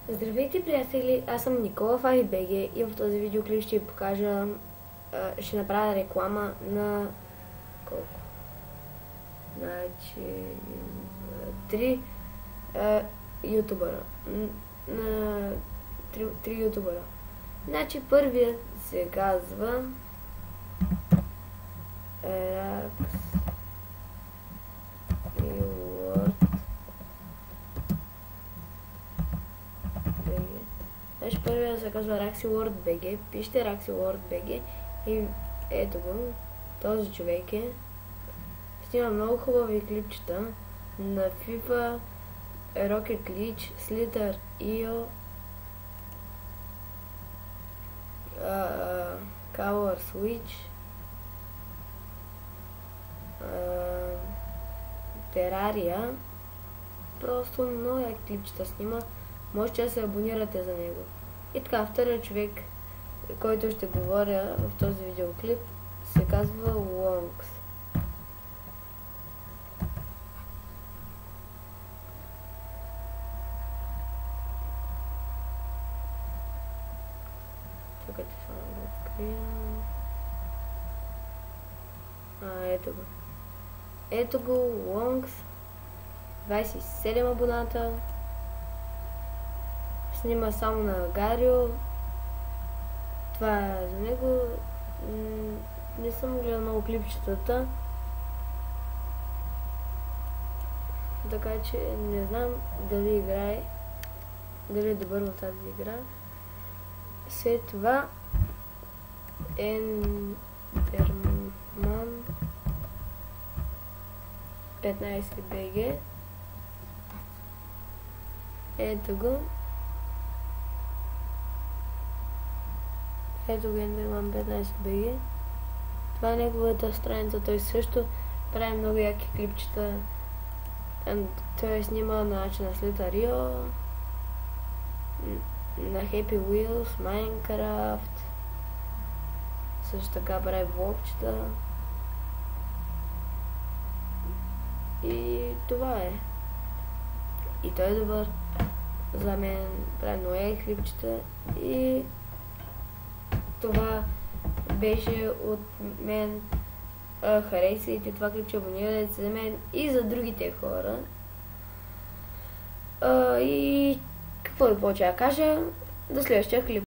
Здравейте, приятели! Аз съм Никола в AIBG и в този видеоклип ще ви покажа, ще направя реклама на колко? Значи, 3 ютубъра. На 3 ютубъра. Значи първият се казва Raxi World BG. Значи първият се казва Raxi World BG. Пишете Raxi World BG и ето го. Този човек снима много хубави клипчета на FIFA, Rocket League, Slither, EO, Color Switch, Terraria. Просто много клипчета снима. Можете да се абонирате за него. И така, вторият човек, който ще говоря в този видеоклип, се казва Wonks. Чакайте само да открия. Ето го. Ето го, Wonks. 27 абоната. Снима само на Гарио. Това е за него. Не съм гледал много клипчетата. Така че не знам дали играе. Дали е добър в тази игра. След това Enderman 15 BG. Ето го. Ето го Enderman 15 BG. Това е неговата страница. Той също прави много яки клипчета. Той е снимал на Slither Rio, на Happy Wheels, Minecraft. Също така прави влогчета. И това е. И той е добър. За мен прави много яки клипчета. И това беше от мен. Харесайте това клипче, абонирайте се за мен и за другите хора. И какво да повече да кажа, до следващия клип.